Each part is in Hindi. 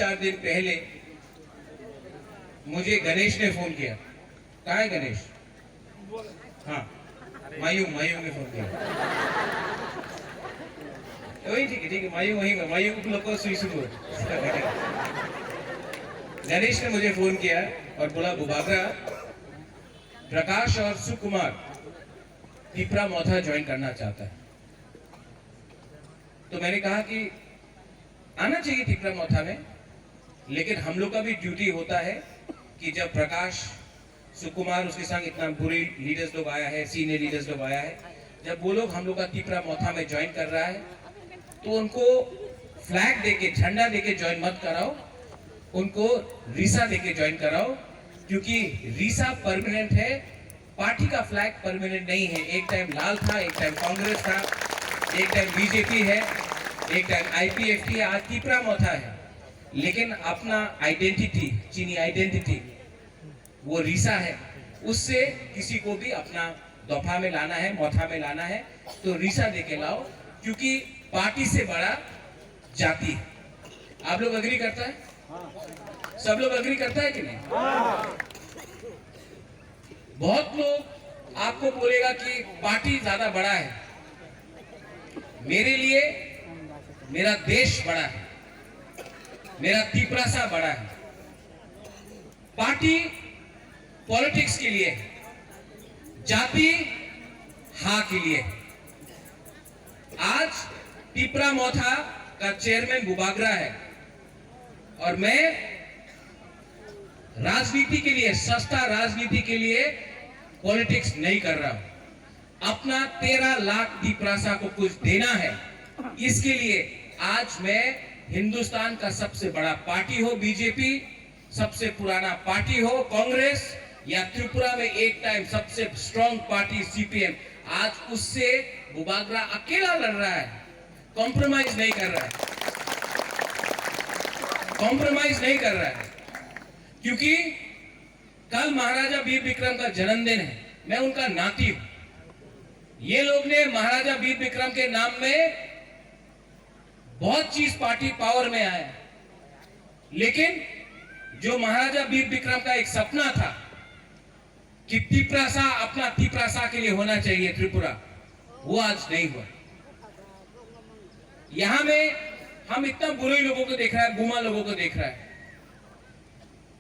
3-4 दिन पहले मुझे गणेश ने फोन किया। कहाँ है गणेश? हाँ, मायूं ने फोन किया। वही ठीक है, मायूं वही में, मायूं लोग को सुई सुई। गणेश ने मुझे फोन किया और बोला बुबागरा, प्रकाश और सुकुमार तिपरा मोथा ज्वाइन करना चाहता है। तो मैंने कहा कि आना चाहिए तिपरा मोथा में, लेकिन हम लोग का भी ड्यूटी होता है कि जब प्रकाश सुकुमार उसके संग इतना बुरे लीडर्स लोग आया है, सीनियर लीडर्स लोग आया है, जब वो लोग हम लोग का तिपरा मोथा में ज्वाइन कर रहा है तो उनको फ्लैग देके, झंडा देके ज्वाइन मत कराओ, उनको रीसा देके ज्वाइन कराओ, क्योंकि रीसा परमानेंट है, पार्टी का फ्लैग परमानेंट नहीं है। एक टाइम लाल था, एक टाइम कांग्रेस था, एक टाइम बीजेपी है, एक टाइम आईपीएफटी है, आज तिपरा मोथा है। लेकिन अपना आइडेंटिटी, चीनी आइडेंटिटी वो रीसा है, उससे किसी को भी अपना दफा में लाना है, मोथा में लाना है तो रीसा देके लाओ, क्योंकि पार्टी से बड़ा जाति है। आप लोग अग्री करता है? सब लोग अग्री करता है कि नहीं? बहुत लोग आपको बोलेगा कि पार्टी ज्यादा बड़ा है। मेरे लिए मेरा देश बड़ा है, मेरा तिपरासा बड़ा है। पार्टी पॉलिटिक्स के लिए, जाति हाँ के लिए। आज तिपरा मोथा का चेयरमैन बुबागरा है और मैं राजनीति के लिए, सस्ता राजनीति के लिए पॉलिटिक्स नहीं कर रहा हूं। अपना 13 लाख तिपरासा को कुछ देना है, इसके लिए आज मैं हिंदुस्तान का सबसे बड़ा पार्टी हो बीजेपी, सबसे पुराना पार्टी हो कांग्रेस, या त्रिपुरा में एक टाइम सबसे स्ट्रॉन्ग पार्टी सीपीएम, आज उससे बुबागरा अकेला लड़ रहा है, कॉम्प्रोमाइज नहीं कर रहा है, कॉम्प्रोमाइज नहीं कर रहा है। क्योंकि कल महाराजा वीर विक्रम का जन्मदिन है, मैं उनका नाती हूं। ये लोग ने महाराजा वीर विक्रम के नाम में बहुत चीज पार्टी पावर में आया, लेकिन जो महाराजा वीर विक्रम का एक सपना था कि तिपरासा अपना तिपरासा के लिए होना चाहिए त्रिपुरा, वो आज नहीं हुआ। यहां में हम इतना बुरे लोगों को देख रहा है, गुमा लोगों को देख रहा है।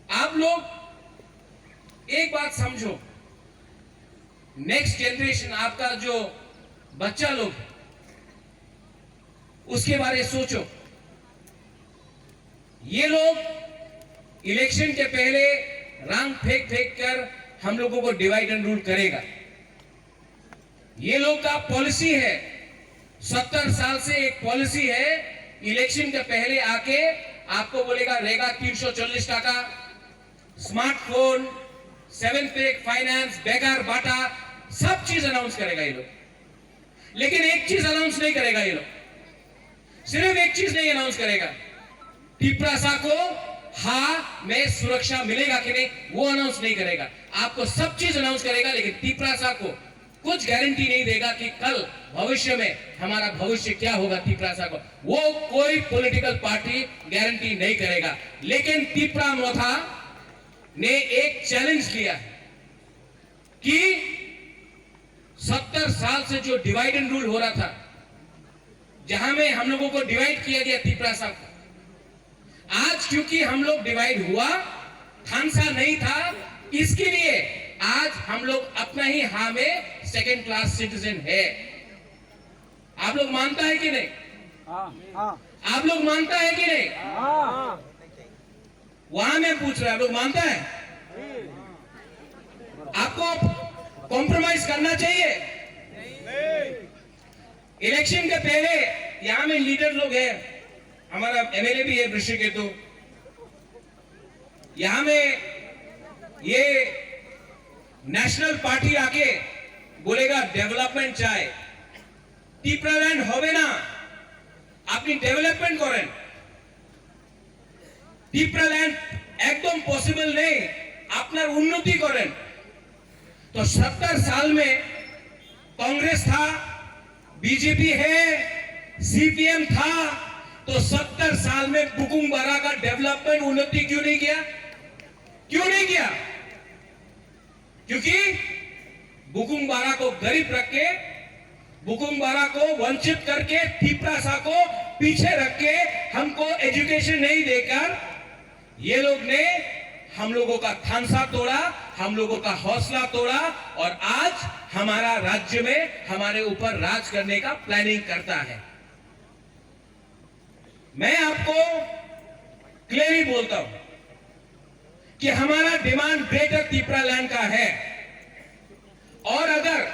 आप लोग एक बात समझो, नेक्स्ट जनरेशन, आपका जो बच्चा लोग है, उसके बारे में सोचो। ये लोग इलेक्शन के पहले रंग फेंक कर हम लोगों को डिवाइड एंड रूल करेगा। ये लोग का पॉलिसी है, 70 साल से एक पॉलिसी है, इलेक्शन के पहले आके आपको बोलेगा रेगा 340 टाका, स्मार्टफोन, 7 पे फाइनेंस, बेकार बाटा, सब चीज अनाउंस करेगा ये लोग। लेकिन एक चीज अनाउंस नहीं करेगा ये लोग, सिर्फ एक चीज नहीं अनाउंस करेगा, तिपरासा को हाँ में सुरक्षा मिलेगा कि नहीं, वो अनाउंस नहीं करेगा। आपको सब चीज अनाउंस करेगा, लेकिन तिपरासा को कुछ गारंटी नहीं देगा कि कल भविष्य में हमारा भविष्य क्या होगा तिपरासा को, वो कोई पॉलिटिकल पार्टी गारंटी नहीं करेगा। लेकिन तिपरा मोथा ने एक चैलेंज लिया कि 70 साल से जो डिवाइड एंड रूल हो रहा था, जहां में हम लोगों को डिवाइड किया गया तिपरासा को, आज क्योंकि हम लोग डिवाइड हुआ, खानसा नहीं था, इसके लिए आज हम लोग अपना ही हाँ में सेकेंड क्लास सिटीजन है। आप लोग मानता है कि नहीं? आप लोग मानता है कि नहीं? वहां मैं पूछ रहा, आप लोग मानता है? आपको कॉम्प्रोमाइज करना चाहिए? इलेक्शन के पहले यहां में लीडर लोग हैं, हमारा एमएलए भी है ऋषिकेतु, यहां में ये नेशनल पार्टी आके बोलेगा डेवलपमेंट चाहे, টিপ্রাল্যান্ড হবে না, আপনি ডেভেলপমেন্ট করেন। টিপ্রাল্যান্ড একদম পসিবল নেই, আপনার উন্নতি করেন। तो 70 साल में कांग्रेस था, बीजेपी है, सीपीएम था, तो 70 साल में बुकुंबारा का डेवलपमेंट उन्नति क्यों नहीं किया? क्यों नहीं किया? क्योंकि बुकुंबारा को गरीब रख के, बुकुंबारा को वंचित करके, तिप्रासा को पीछे रख के, हमको एजुकेशन नहीं देकर ये लोग ने हम लोगों का थानसा तोड़ा, हम लोगों का हौसला तोड़ा और आज हमारा राज्य में हमारे ऊपर राज करने का प्लानिंग करता है। मैं आपको क्लियरली बोलता हूं कि हमारा डिमांड ग्रेटर तिप्रालैंड का है और अगर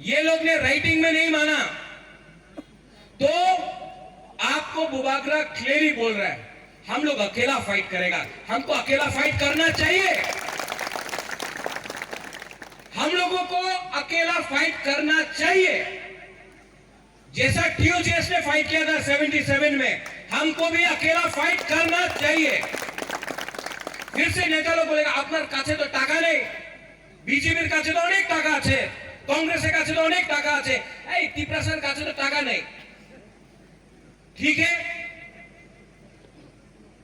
ये लोग ने राइटिंग में नहीं माना तो आपको बुबागरा क्लियरली बोल रहा है, हम लोग अकेला फाइट करेगा। हमको अकेला फाइट करना चाहिए, हम लोगों को अकेला फाइट करना चाहिए। जैसा टीओजेएस ने फाइट किया था 77 में, हमको भी अकेला फाइट करना चाहिए। फिर से नेता लोग बोलेगा আপনার কাছে তো টাকা নেই, বিজেপির কাছে তো অনেক টাকা আছে, কংগ্রেসের কাছে তো অনেক টাকা আছে, এই তিপ্রাসার কাছে তো টাকা নেই। ठीक है,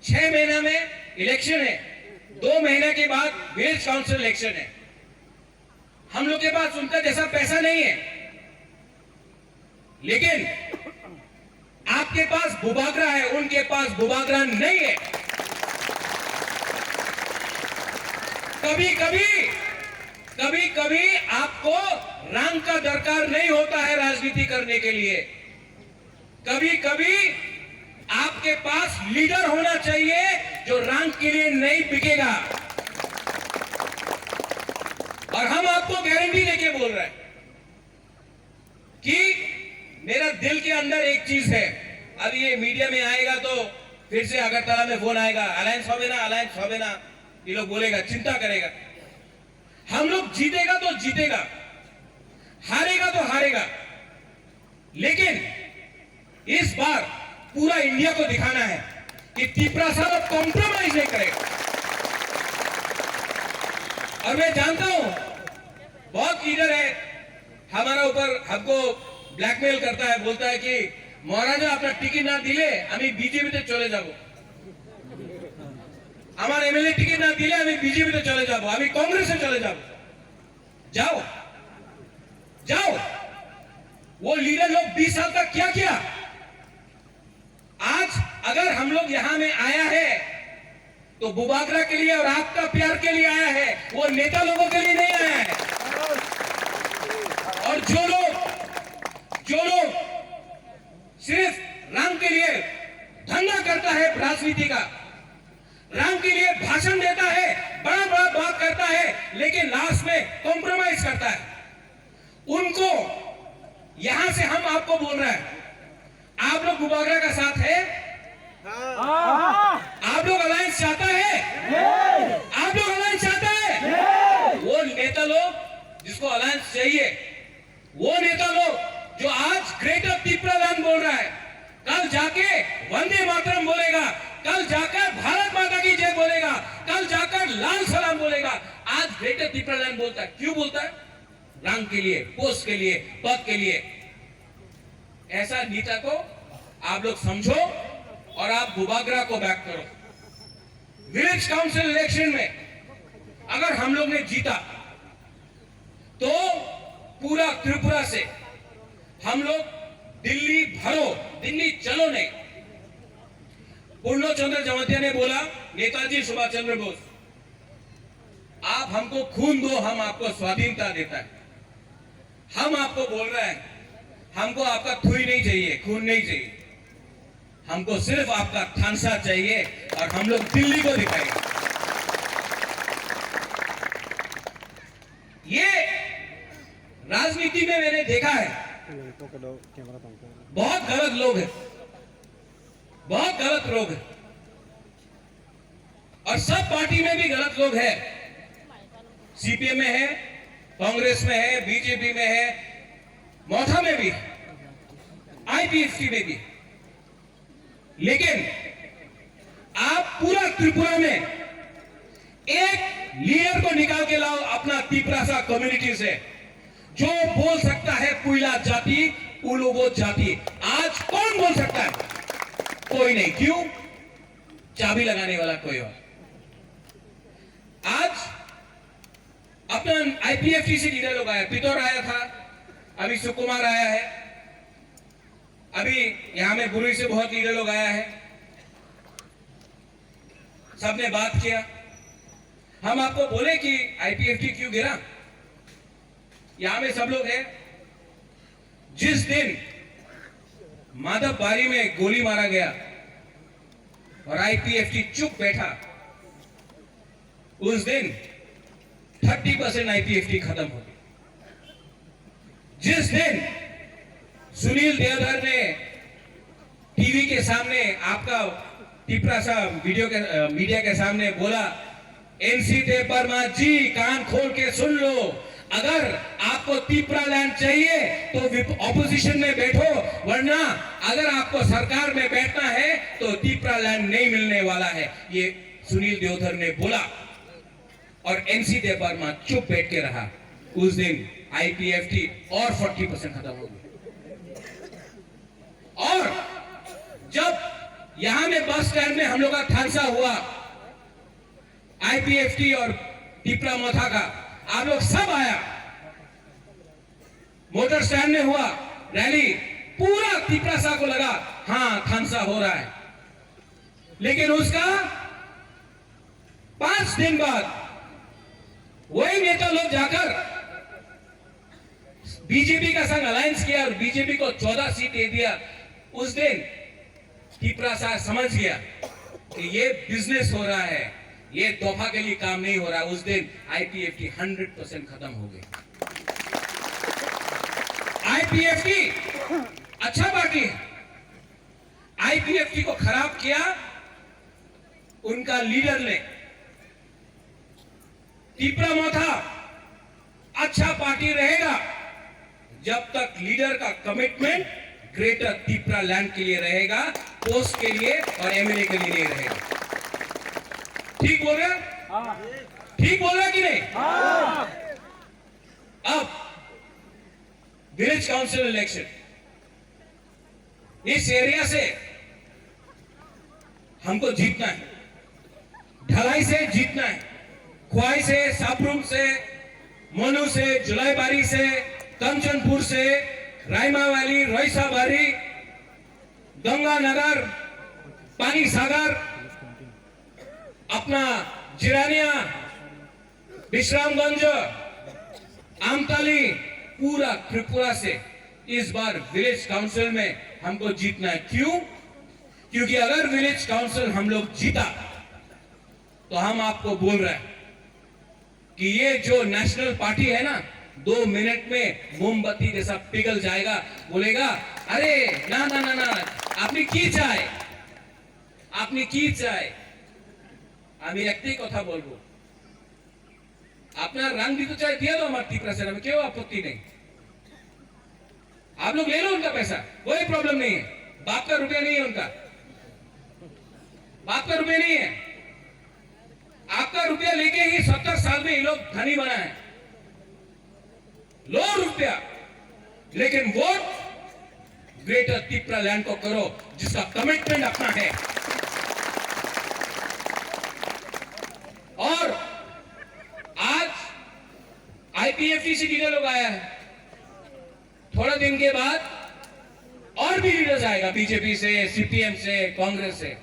6 महीने में इलेक्शन है, 2 महीने के बाद विलेज काउंसिल इलेक्शन है। हम लोग के पास उनका जैसा पैसा नहीं है, लेकिन आपके पास बुबागरा है, उनके पास बुबागरा नहीं है। कभी कभी आपको रंग का दरकार नहीं होता है राजनीति करने के लिए। कभी कभी आपके पास लीडर होना चाहिए जो रंग के लिए नहीं बिकेगा। और हम आपको गारंटी देके बोल रहे हैं कि मेरा दिल के अंदर एक चीज है, अभी ये मीडिया में आएगा तो फिर से अगरतला में फोन आएगा, अलायंस होवे ना, ये लोग बोलेगा, चिंता करेगा। हम लोग जीतेगा तो जीतेगा, हारेगा तो हारेगा, लेकिन इस बार पूरा इंडिया को दिखाना है कि तिप्रासा कॉम्प्रोमाइज नहीं करेगा। और मैं जानता हूं बहुत लीडर है हमारा ऊपर, हमको ब्लैकमेल करता है, बोलता है कि महाराजा अपना टिकट ना दिले हमें बीजेपी ते चले जाबो, আমার এমএলএ টিকিট না দিলে আমি বিজেপিতে চলে যাব, আমি कांग्रेस चले যাব। जाओ जाओ, वो लीडर लोग 20 साल तक क्या किया? आज अगर हम लोग यहां में आया है तो बुबागरा के लिए और आपका प्यार के लिए आया है, वो नेता लोगों के लिए नहीं आया है। और जो लोग सिर्फ रंग के लिए धंधा करता है, राजनीति का रंग के लिए भाषण देता है, बड़ा बड़ा बात करता है, लेकिन लास्ट में कॉम्प्रोमाइज करता है, उनको यहां से हम आपको बोल रहे हैं, आप लोग बुबागरा का साथ है? आप लोग अलायंस चाहता है? आप लोग अलायंस चाहता है? वो नेता लोग जिसको अलायंस चाहिए, वो नेता लोग जो आज ग्रेटर तिप्रालैंड बोल रहा है, कल जाके वंदे मातरम बोलेगा, कल जाकर भारत माता की जय बोलेगा, कल जाकर लाल सलाम बोलेगा। आज ग्रेटर तिप्रालैंड बोलता है, क्यों बोलता है? रंग के लिए, पोस्ट के लिए, पद के लिए। ऐसा नेता को आप लोग समझो और आप बुबागरा को बैक करो। विलेज काउंसिल इलेक्शन में अगर हम लोग ने जीता तो पूरा त्रिपुरा से हम लोग दिल्ली भरो, दिल्ली चलो नहीं। पूर्ण चंद्र जमातिया ने बोला, नेताजी सुभाष चंद्र बोस, आप हमको खून दो, हम आपको स्वाधीनता देता है। हम आपको बोल रहे हैं, हमको आपका थुई नहीं चाहिए, खून नहीं चाहिए, हमको सिर्फ आपका थानसा चाहिए और हम लोग दिल्ली को दिखाएंगे। ये राजनीति में मैंने देखा है, बहुत गलत लोग हैं, बहुत गलत लोग हैं, और सब पार्टी में भी गलत लोग हैं। सीपीएम में है, कांग्रेस में है, बीजेपी में है, मोथा में भी, आईपीएफटी में भी। लेकिन आप पूरा त्रिपुरा में एक लीडर को निकाल के लाओ अपना तिप्रासा कम्युनिटी से, जो बोल सकता है पुइला जाति, उलोगो जाति। आज कौन बोल सकता है? कोई नहीं। क्यों? चाबी लगाने वाला कोई और। आज अपना आईपीएफटी से लीडर लोग आया, पितौर आया था, अभी सुकुमार आया है, अभी यहां में बुरुई से बहुत लीडर लोग आया है, सबने बात किया। हम आपको बोले कि आईपीएफटी क्यों गिरा, यहां में सब लोग हैं। जिस दिन माधव बारी में गोली मारा गया और आईपीएफटी चुप बैठा, उस दिन 30% आईपीएफटी खत्म हो गई। जिस दिन सुनील देवधर ने टीवी के सामने, आपका टिपरा सा मीडिया के सामने बोला, एनसी देवबर्मा जी कान खोल के सुन लो, अगर आपको तीपरा लैंड चाहिए तो ऑपोजिशन में बैठो, वरना अगर आपको सरकार में बैठना है तो तीपरा लैंड नहीं मिलने वाला है। ये सुनील देवधर ने बोला और एनसी देवबर्मा चुप बैठ के रहा। उस दिन आईपीएफटी और 40% खत्म हो गई। और जब यहां में बस स्टैंड में हम लोग का हादसा हुआ आईपीएफटी और टिपरा मोथा का, आप लोग सब आया, मोटर स्टैंड में हुआ रैली, पूरा टिपरा सा को लगा हाँ हादसा हो रहा है। लेकिन उसका 5 दिन बाद वही नेता लोग जाकर बीजेपी का संग अलायंस किया और बीजेपी को 14 सीट दे दिया। उस दिन टिपरा सा समझ गया कि ये बिजनेस हो रहा है, ये तोहफा के लिए काम नहीं हो रहा। उस दिन आईपीएफटी 100% खत्म हो गई। आईपीएफटी अच्छा पार्टी है, आईपीएफटी को खराब किया उनका लीडर ने। टिपरा मोथा अच्छा पार्टी रहेगा जब तक लीडर का कमिटमेंट ग्रेटर टिपरा लैंड के लिए रहेगा, पोस्ट के लिए और एमएलए के लिए नहीं रहेगा। ठीक बोल रहा? ठीक बोल रहा कि नहीं? अब विलेज काउंसिल इलेक्शन, इस एरिया से हमको जीतना है, ढलाई से जीतना है, ख्वाई से, साबरूम से, मोनू से, जुलाईबारी से, कंचनपुर से, रायमा वैली, रोइसाबारी, गंगानगर, पानी सागर, अपना जिरानिया, विश्रामगंज, आमताली, पूरा त्रिपुरा से इस बार विलेज काउंसिल में हमको जीतना है। क्यों? क्योंकि अगर विलेज काउंसिल हम लोग जीता तो हम आपको बोल रहे हैं कि ये जो नेशनल पार्टी है ना, 2 मिनट में मोमबत्ती जैसा पिघल जाएगा, बोलेगा अरे ना ना ना ना, আপনি কি চাই, আপনি কি চাই। আমি একটাই কথা বলবো, আপনার रंग भी तो चाहे दिया दो हमारे टिपरा से, हमें क्यों आपत्ति नहीं, आप लोग ले लो उनका पैसा, कोई प्रॉब्लम नहीं है। बाप का रुपया नहीं है उनका, बाप का रुपया नहीं है। आपका रुपया लेके ही 70 साल में ये लोग धनी बना है। लो रुपया, लेकिन वोट ग्रेटर टिपरा लैंड को करो जिसका कमिटमेंट अपना है। और आज आईपीएफटी से लीडर लोग आया है, थोड़ा दिन के बाद और भी लीडर्स आएगा, बीजेपी से, सीपीएम से, कांग्रेस से।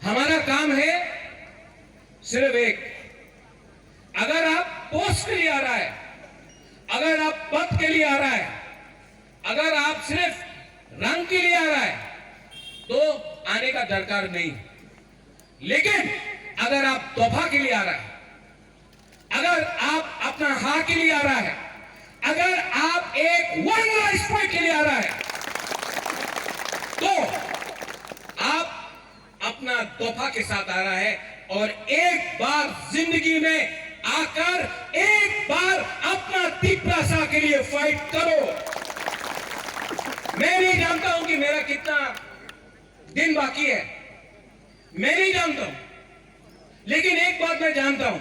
हमारा काम है सिर्फ एक, अगर आप पोस्ट के लिए आ रहा है, अगर आप पद के लिए आ रहा है, अगर आप सिर्फ रंग के लिए आ रहा है तो आने का दरकार नहीं। लेकिन अगर आप तोहफा के लिए आ रहा है, अगर आप अपना हाँ के लिए आ रहा है, अगर आप एक वन लाइफ फाइट के लिए आ रहा है, तो आप अपना तोहफा के साथ आ रहा है। और एक बार जिंदगी में आकर एक बार अपना टिपरा सा के लिए फाइट करो। मैं नहीं जानता हूं कि मेरा कितना दिन बाकी है, मैं नहीं जानता हूं, लेकिन एक बात मैं जानता हूं,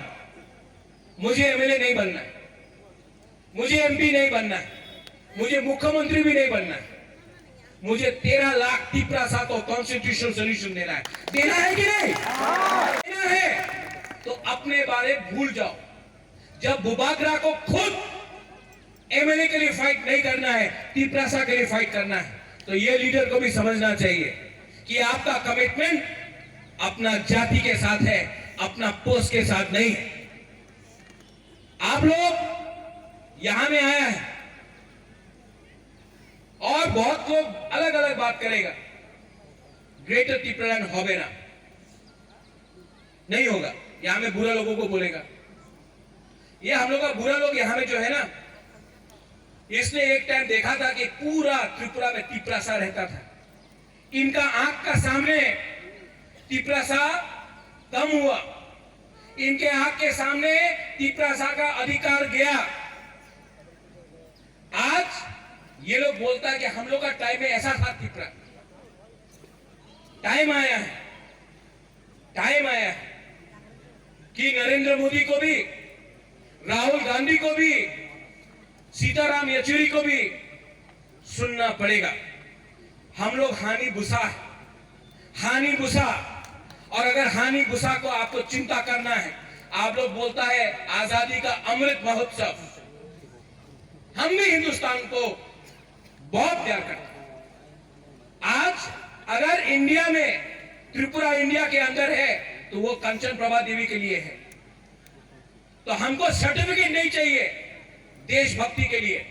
मुझे एमएलए नहीं बनना है, मुझे एमपी नहीं बनना है, मुझे मुख्यमंत्री भी नहीं बनना है। मुझे 13 लाख तिपरासा को कॉन्स्टिट्यूशनल सोल्यूशन देना है कि नहीं? देना है तो अपने बारे भूल जाओ। जब बुबागरा को खुद एमएलए के लिए फाइट नहीं करना है, तिपरासा के लिए फाइट करना है, तो ये लीडर को भी समझना चाहिए कि आपका कमिटमेंट अपना जाति के साथ है, अपना पोस्ट के साथ नहीं है। आप लोग यहां में आया है और बहुत लोग अलग अलग बात करेगा। ग्रेटर त्रिपुरालैंड होबे ना, नहीं होगा। यहां में बुरा लोगों को बोलेगा। ये हम लोग का बुरा लोग यहां में जो है ना, इसने एक टाइम देखा था कि पूरा त्रिपुरा में तिपरासा रहता था। इनका आंख का सामने तिपरासा कम हुआ, इनके आंख के सामने तिपरासा का अधिकार गया। आज ये लोग बोलता है कि हम लोग का टाइम में ऐसा था तिपरा। टाइम आया है, टाइम आया है कि नरेंद्र मोदी को भी, राहुल गांधी को भी, सीताराम येचुरी को भी सुनना पड़ेगा। हम लोग हानि बुसा है, हानि बुसा। और अगर हानि बुसा को आपको चिंता करना है, आप लोग बोलता है आजादी का अमृत महोत्सव, हम भी हिंदुस्तान को बहुत प्यार करते हैं। आज अगर इंडिया में त्रिपुरा इंडिया के अंदर है तो वो कंचन प्रभा देवी के लिए है। तो हमको सर्टिफिकेट नहीं चाहिए देशभक्ति के लिए।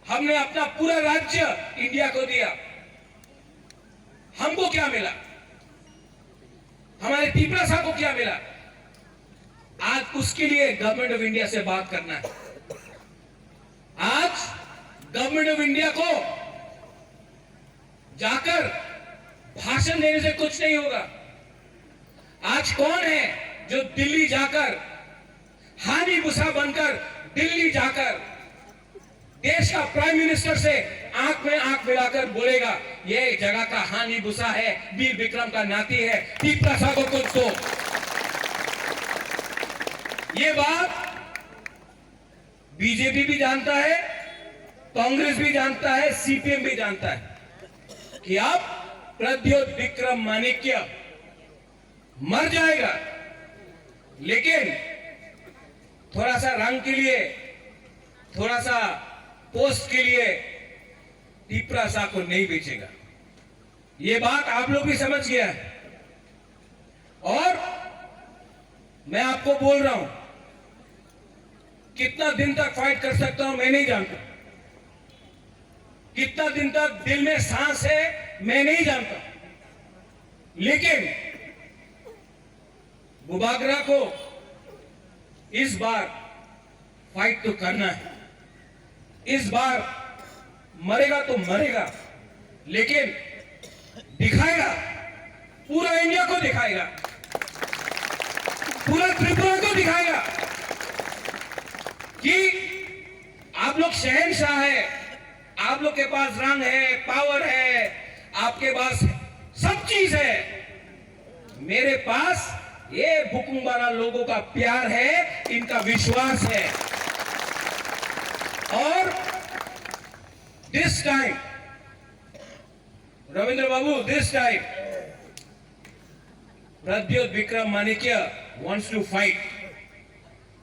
हमने अपना पूरा राज्य इंडिया को दिया। हमको क्या मिला? हमारे तिपरासा को क्या मिला? आज उसके लिए गवर्नमेंट ऑफ इंडिया से बात करना है। आज गवर्नमेंट ऑफ इंडिया को जाकर भाषण देने से कुछ नहीं होगा। आज कौन है जो दिल्ली जाकर हानि बुसा बनकर दिल्ली जाकर देश का प्राइम मिनिस्टर से आंख में आंख मिलाकर बोलेगा ये जगह का हानि बुसा है, वीर विक्रम का नाती है, तिपरासा को कुछ दो। ये बात बीजेपी भी जानता है, कांग्रेस भी जानता है, सीपीएम भी जानता है कि अब प्रद्योत विक्रम माणिक्य मर जाएगा, लेकिन थोड़ा सा रंग के लिए, थोड़ा सा पोस्ट के लिए तिपरासा को नहीं बेचेगा। ये बात आप लोग भी समझ गया है। और मैं आपको बोल रहा हूं, कितना दिन तक फाइट कर सकता हूं मैं नहीं जानता, कितना दिन तक दिल में सांस है मैं नहीं जानता, लेकिन बुबागरा को इस बार फाइट तो करना है। इस बार मरेगा तो मरेगा, लेकिन दिखाएगा, पूरा इंडिया को दिखाएगा, पूरा त्रिपुरा को दिखाएगा कि आप लोग शहंशाह है, आप लोग के पास रंग है, पावर है, आपके पास सब चीज है। मेरे पास ये बुकुम्बारा लोगों का प्यार है, इनका विश्वास है। और this time Ravindra Babu, this time Pradyot Vikram Manikya wants to fight.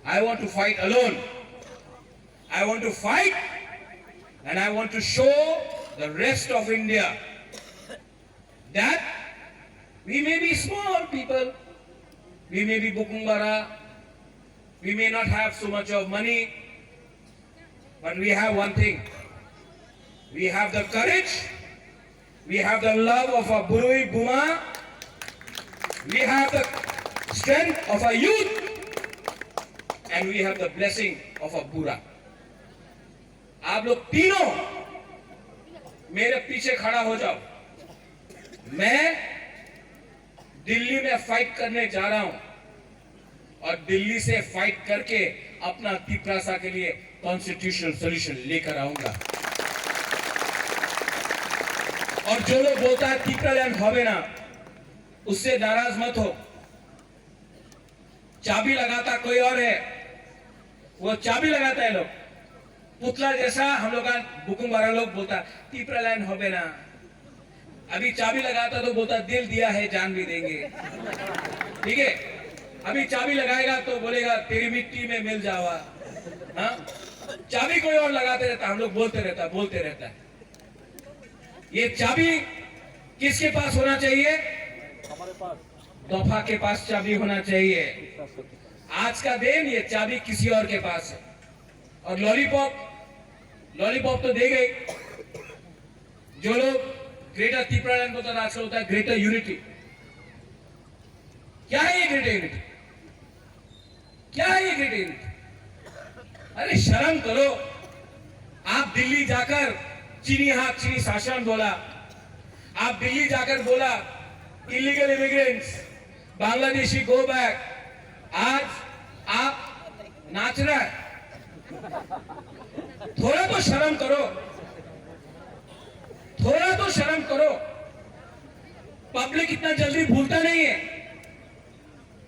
I want to fight alone. I want to fight and I want to show the rest of India that we may be small people, we may be Bukumbara, we may not have so much of money, but we have one thing. We have the courage, we have the love of our Burui Buma, we have the strength of our youth, and we have the blessing of our Bura. आप लोग तीनों मेरे पीछे खड़ा हो जाओ। मैं दिल्ली में फाइट करने जा रहा हूं और दिल्ली से फाइट करके अपना तिपरासा के लिए कॉन्स्टिट्यूशनल सॉल्यूशन लेकर आऊंगा। और जो लोग बोलता है त्रिपुरालैंड होवे ना, उससे नाराज मत हो। चाबी लगाता कोई और है, वो चाबी लगाता है लोग, पुतला जैसा हम लोग का बुकुम वाला लोग बोलता तीपरा लैंड हो ना, अभी चाबी लगाता तो बोलता दिल दिया है जान भी देंगे, ठीक है। अभी चाबी लगाएगा तो बोलेगा तेरी मिट्टी में मिल जावा, हाँ। चाबी कोई और लगाते रहता, हम लोग बोलते रहता है। ये चाबी किसके पास होना चाहिए? हमारे पास तोहफा के पास चाबी होना चाहिए। आज का दिन ये चाबी किसी और के पास है। और लॉलीपॉप तो दे गई। जो लोग ग्रेटर त्रिपुरा लैंड को आजकल होता है ग्रेटर यूनिटी। क्या है ये ग्रेटर यूनिटी? क्या है ये ग्रेटर यूनिटी? अरे शर्म करो। आप दिल्ली जाकर चीनी हाथ चीनी शासन बोला, आप दिल्ली जाकर बोला illegal immigrants Bangladeshi go back, आज आप नाच रहा है। थोड़ा तो शर्म करो, थोड़ा तो शर्म करो। पब्लिक इतना जल्दी भूलता नहीं है।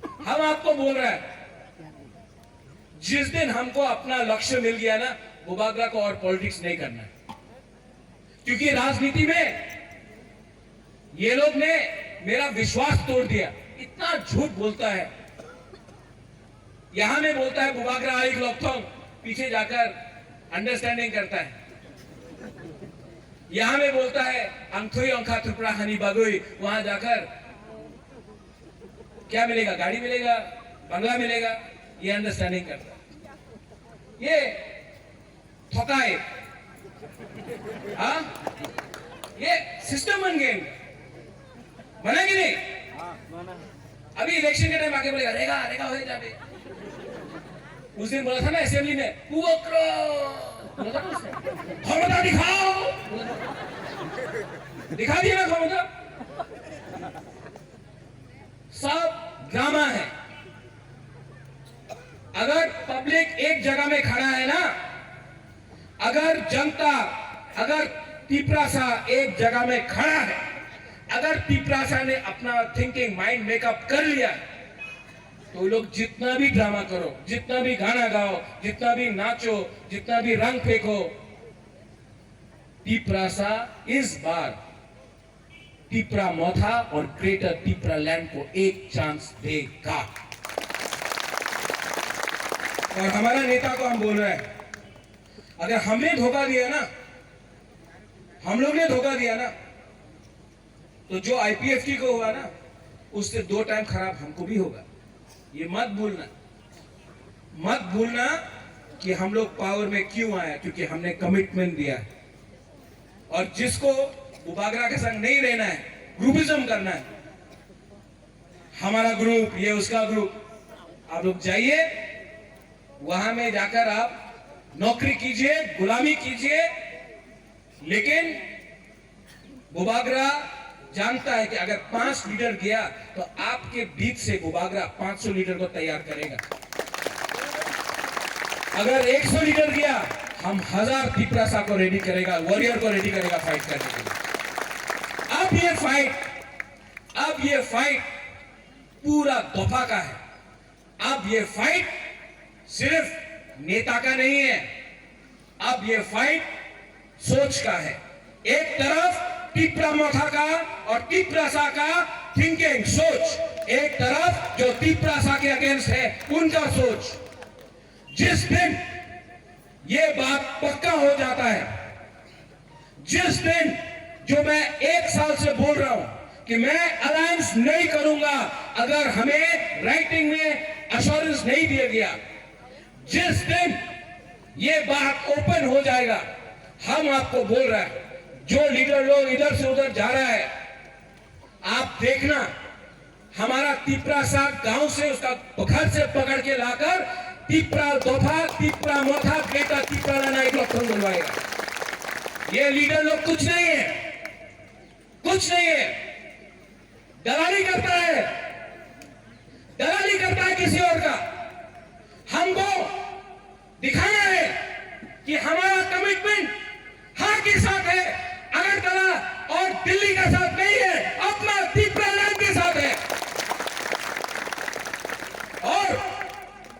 हम आपको बोल रहे हैं, जिस दिन हमको अपना लक्ष्य मिल गया ना, बुबागरा को और पॉलिटिक्स नहीं करना, क्योंकि राजनीति में ये लोग ने मेरा विश्वास तोड़ दिया। इतना झूठ बोलता है। यहां में बोलता है बुबागरा आई लोकथोंग, पीछे जाकर अंडरस्टैंडिंग करता है। यहां में बोलता है अंथुई अंखा त्रिपुरा हनी बागुई, वहां जाकर क्या मिलेगा? गाड़ी मिलेगा, बंगला मिलेगा, ये अंडरस्टैंडिंग करता है। ये थकाए, हाँ, ये सिस्टम बन गए, बना कि नहीं? अभी इलेक्शन के टाइम आके बोलेगा रेगा रेगा हो जाए। उस दिन बोला था ना असेंबली में, क्षमता दिखाओ, दिखा दिया ना क्षमता। सब ड्रामा है। अगर पब्लिक एक जगह में खड़ा है ना, अगर जनता, अगर तिपरासा एक जगह में खड़ा है, अगर तिपरासा ने अपना थिंकिंग माइंड मेकअप कर लिया, तो लोग जितना भी ड्रामा करो, जितना भी गाना गाओ, जितना भी नाचो, जितना भी रंग फेंको, तिपरासा इस बार तिपरा मोथा और ग्रेटर तिपरा लैंड को एक चांस देगा। और हमारा नेता को हम बोल रहे हैं, अगर हमने धोखा दिया ना, हम लोग ने धोखा दिया ना, तो जो आईपीएफटी को हुआ ना, उससे 2 टाइम खराब हमको भी होगा। ये मत भूलना, मत भूलना कि हम लोग पावर में क्यों आए, क्योंकि हमने कमिटमेंट दिया है। और जिसको बुबागरा के संग नहीं रहना है, ग्रुपिज्म करना है, हमारा ग्रुप, ये उसका ग्रुप, आप लोग जाइए, वहां में जाकर आप नौकरी कीजिए, गुलामी कीजिए। लेकिन बुबागरा जानता है कि अगर 5 लीडर गया तो आपके बीच से बुबागरा 500 लीडर को तैयार करेगा। अगर 100 लीडर गया, हम 1000 तिपरासा को रेडी करेगा, वॉरियर को रेडी करेगा फाइट करने के लिए। अब ये फाइट पूरा दफा का है। अब ये फाइट सिर्फ नेता का नहीं है, अब ये फाइट सोच का है। एक तरफ तिपरा मोथा का और तिपरासा का थिंकिंग सोच, एक तरफ जो तिपरासा के अगेंस्ट है उनका सोच। जिस दिन ये बात पक्का हो जाता है, जिस दिन जो मैं 1 साल से बोल रहा हूं कि मैं अलायंस नहीं करूंगा अगर हमें राइटिंग में अश्योरेंस नहीं दिया गया, जिस दिन ये बात ओपन हो जाएगा, हम आपको बोल रहे हैं, जो लीडर लोग इधर से उधर जा रहा है, आप देखना, हमारा तिपरासा गांव से, उसका घर से पकड़ के लाकर तिपरा दोफा, तिपरा मोथा, ग्रेटर तिपरा लाना एक लोग बुलवाएगा। ये लीडर लोग कुछ नहीं है, कुछ नहीं है, दलाली करता है, दलाली करता है किसी और का। हमको दिखाना है कि हमारा कमिटमेंट हाँ के साथ है, अगरतला और दिल्ली का साथ नहीं है, अपना तिपरा लैंड के साथ है। और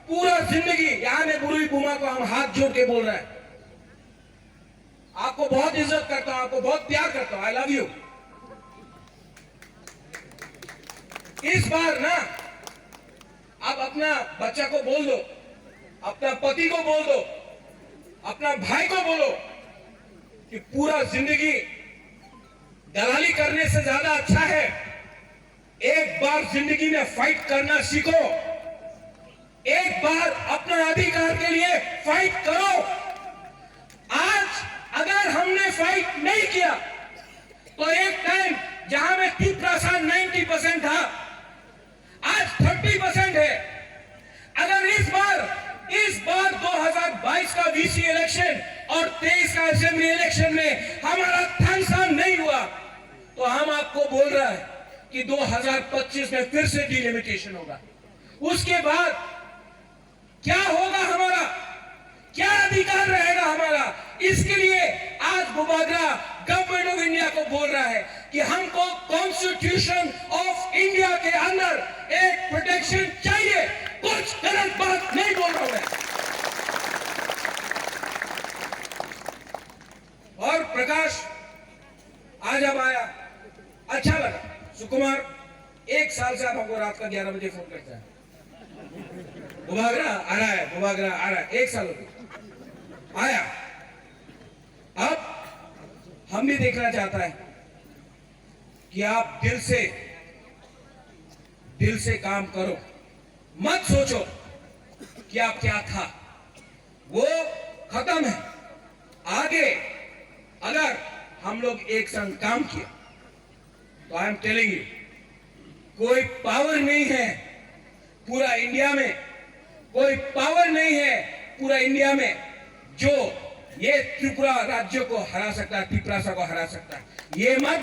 पूरा जिंदगी यहां में बुरी बुमा को हम हाथ जोड़ के बोल रहे हैं, आपको बहुत इज्जत करता हूं, आपको बहुत प्यार करता हूं, आई लव यू। इस बार ना आप अपना बच्चा को बोल दो, अपना पति को बोल दो, अपना भाई को बोलो कि पूरा जिंदगी दलाली करने से ज्यादा अच्छा है एक बार जिंदगी में फाइट करना सीखो, एक बार अपने अधिकार के लिए फाइट करो। आज अगर हमने फाइट नहीं किया तो एक टाइम जहां में तिप्रासा 90% था, आज 30% है। अगर इस बार 2022 का वीसी इलेक्शन और 23 का असेंबली इलेक्शन में हमारा थानसा नहीं हुआ तो हम आपको बोल रहा है कि 2025 में फिर से डिलिमिटेशन होगा। उसके बाद क्या होगा, हमारा क्या अधिकार रहेगा हमारा? इसके लिए आज बुबागरा गवर्नमेंट ऑफ इंडिया को बोल रहा है कि हमको कॉन्स्टिट्यूशन ऑफ इंडिया के अंदर एक प्रोटेक्शन चाहिए। कुछ गलत बात नहीं बोल रहा मैं। और प्रकाश आज अब आया, अच्छा लगा। सुकुमार 1 साल से आप हमको रात का 11 बजे फोन करता है, बुबागरा आ रहा है, बुबागरा आ रहा है। 1 साल हो गया आया। अब हम भी देखना चाहता है कि आप दिल से काम करो, मत सोचो कि आप क्या था, वो खत्म है। आगे अगर हम लोग एक संग काम किया तो आई एम टेलिंग यू, कोई पावर नहीं है पूरा इंडिया में, कोई पावर नहीं है पूरा इंडिया में जो ये त्रिपुरा राज्य को हरा सकता है, तिप्रासा को हरा सकता है। ये मत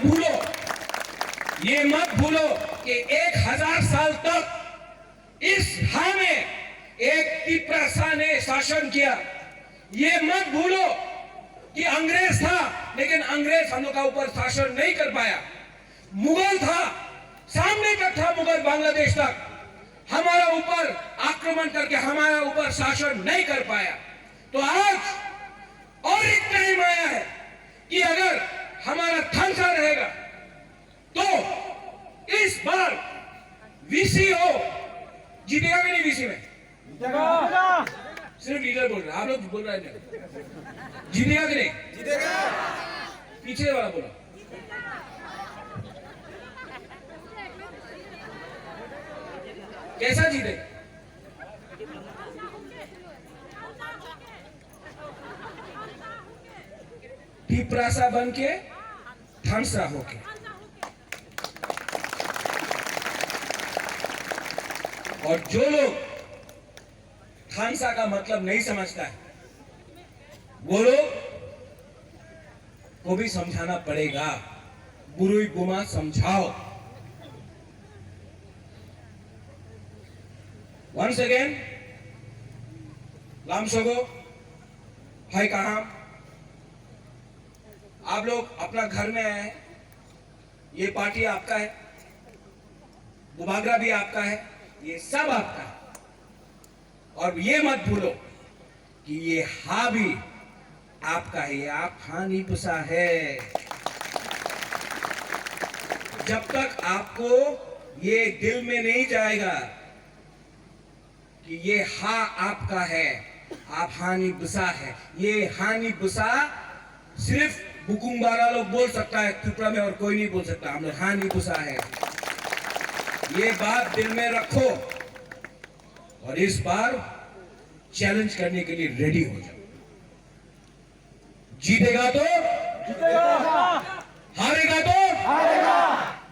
भूलो कि 1000 साल तक इस हां में एक तिप्रासा ने शासन किया। ये मत भूलो कि अंग्रेज था, लेकिन अंग्रेज हम लोग का ऊपर शासन नहीं कर पाया। मुगल था, सामने तक था मुगल, बांग्लादेश तक, हमारा ऊपर आक्रमण करके हमारा ऊपर शासन नहीं कर पाया। तो आज और एक टाइम आया है कि अगर हमारा थानसा रहेगा तो इस बार वीसी हो, जीतेगा कि नहीं? वीसी में सिर्फ लीडर बोल रहा है, आप लोग बोल रहे हैं जीतेगा कि नहीं? जीतेगा। पीछे वाला बोला कैसा जीतेगा? तिप्रासा बन के, थानसा होके। और जो लोग थानसा का मतलब नहीं समझता है वो लोग को भी समझाना पड़ेगा। बुरुई बुमा समझाओ। वंस अगेन लामसोगो भाई कहा आप लोग अपना घर में आए हैं, ये पार्टी आपका है, बुबागरा भी आपका है, ये सब आपका है। और ये मत भूलो कि ये हा भी आपका है, आप हानि पुसा है। जब तक आपको ये दिल में नहीं जाएगा कि ये हा आपका है, आप हानि बुसा है, ये हानि बुसा सिर्फ बुकुम्बारा लोग बोल सकता है त्रिपुरा में, और कोई नहीं बोल सकता। हम लोग हानि बुसा है, ये बात दिल में रखो और इस बार चैलेंज करने के लिए रेडी हो जाओ। जीतेगा तो जीतेगा, हारेगा तो हारेगा,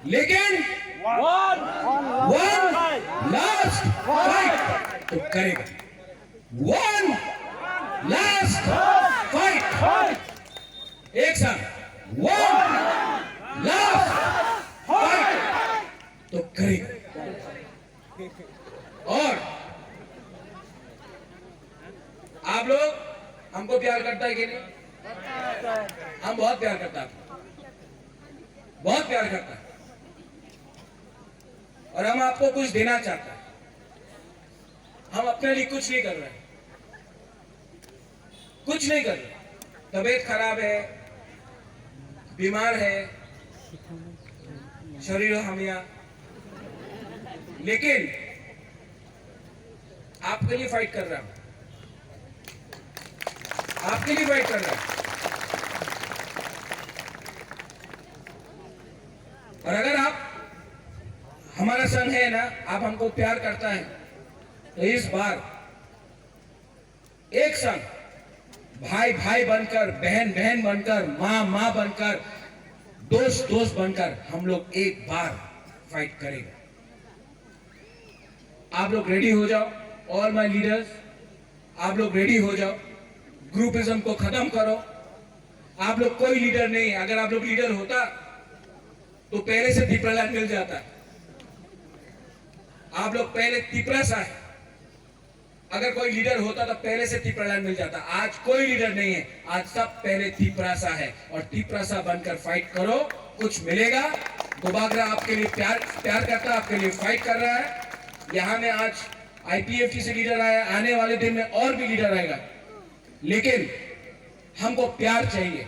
लेकिन वन लास्ट फाइट तो करेगा। वन लास्ट फाइट, एक साथ वन लास्ट फाइट तो करेगा। और आप लोग हमको प्यार करता है कि नहीं? हम बहुत प्यार करता है, बहुत प्यार करता है। और हम आपको कुछ देना चाहते हैं। हम अपने लिए कुछ नहीं कर रहे हैं, कुछ नहीं कर रहे। तबीयत खराब है, बीमार है, शरीर हमिया, लेकिन आपके लिए फाइट कर रहा हूं, आपके लिए फाइट कर रहा हूं। और अगर आप हमारा संघ है ना, आप हमको प्यार करता है, तो इस बार एक संघ, भाई भाई बनकर, बहन बहन बनकर, माँ माँ बनकर, दोस्त दोस्त बनकर हम लोग एक बार फाइट करेंगे। आप लोग रेडी हो जाओ, ऑल माय लीडर्स, आप लोग रेडी हो जाओ, ग्रुपिज्म को खत्म करो। आप लोग कोई लीडर नहीं है, अगर आप लोग लीडर होता तो पहले से दीपरालाल मिल जाता। आप लोग पहले तिपरासा है, अगर कोई लीडर होता तो पहले से तिपरालाल मिल जाता। आज कोई लीडर नहीं है, आज सब पहले तिपरासा है, और तिपरासा बनकर फाइट करो, कुछ मिलेगा। गोबागरा आपके लिए प्यार करता है, आपके लिए फाइट कर रहा है। यहां में आज आईपीएफटी से लीडर आया, आने वाले दिन में और भी लीडर आएगा, लेकिन हमको प्यार चाहिए,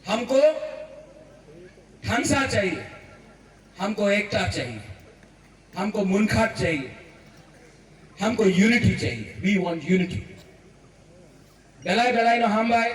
हमको हंसा चाहिए, हमको एकता चाहिए, हमको मुनखाट चाहिए, हमको यूनिटी चाहिए। We want unity. बेलाई बेलाई नो हम भाई